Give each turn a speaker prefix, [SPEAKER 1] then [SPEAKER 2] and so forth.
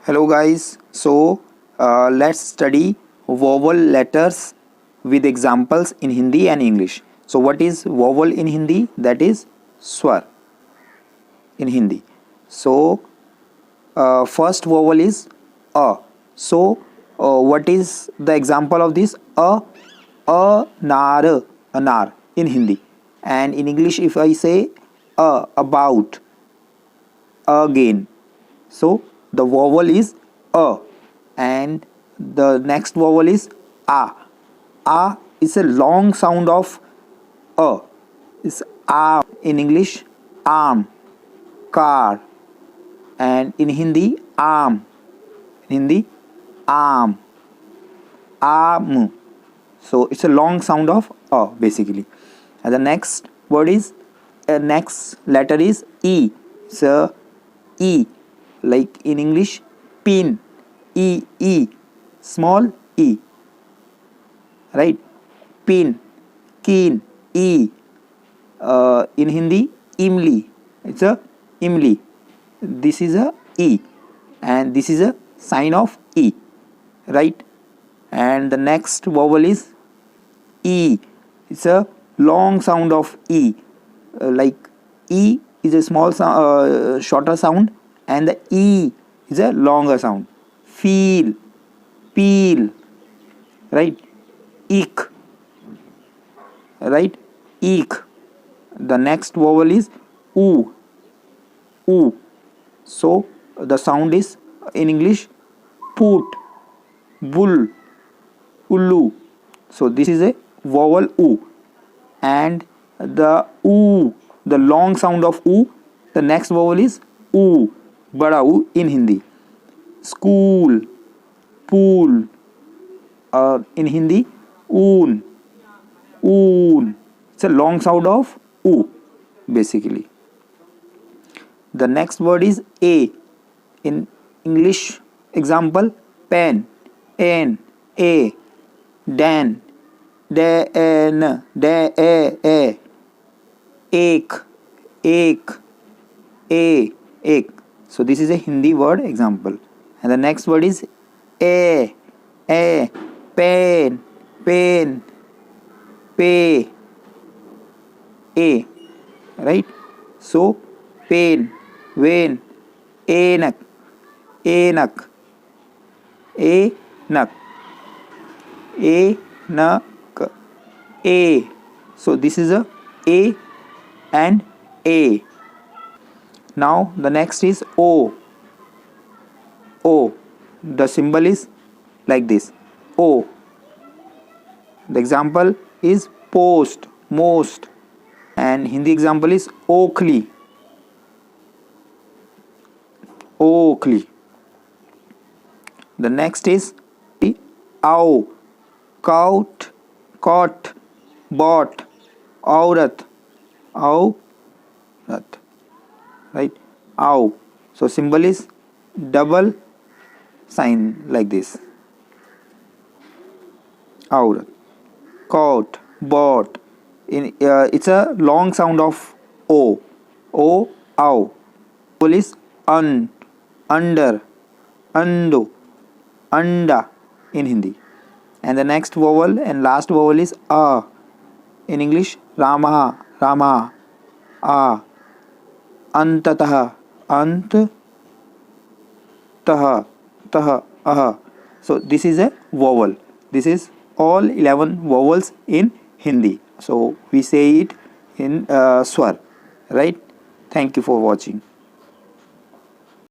[SPEAKER 1] Hello guys, let's study vowel letters with examples in Hindi and English. So what is vowel in Hindi? That is swar in Hindi. So first vowel is a. So what is the example of this? A nar in Hindi. And in English if I say about, again. So the vowel is a and the next vowel is a. A is a long sound of a. It's a in English, arm, car, and in Hindi, arm. In Hindi, arm, arm. So it's a long sound of a basically. And the next word is next letter is e. So e, like in English, pin, e, small e, right? Pin, keen, e. In Hindi, imli. It's a imli. This is a e, and this is a sign of e, right? And the next vowel is e. It's a long sound of e, like e is a small shorter sound, and the e is a longer sound. Feel, peel, right? Eek, right? Eek. The next vowel is oo. So the sound is in English, put, bull, ullu. So this is a vowel oo. And the oo, the long sound of oo, the next vowel is oo, bada oo in Hindi. School, pool, in Hindi, oon. It's a long sound of oo basically. The next word is a. In English example, pen, an, a, dan, dan, a, ache, ache. So this is a Hindi word example. And the next word is a, pen, pay, a, right? So pain, vein, enak, enak, a. So this is a and a. Now the next is o. The symbol is like this, o. The example is post, most, and Hindi example is oakley. The next is ow, caught, bought, aurat, right? Ow. So symbol is double sign like this. Aurat, caught, bought. It's a long sound of o. Ow. Symbol is un, under, undo, anda in Hindi. And the next vowel and last vowel is a. In English, rama, a. Antatah, aha. So this is a vowel. This is all 11 vowels in Hindi. So we say it in swar, right? Thank you for watching.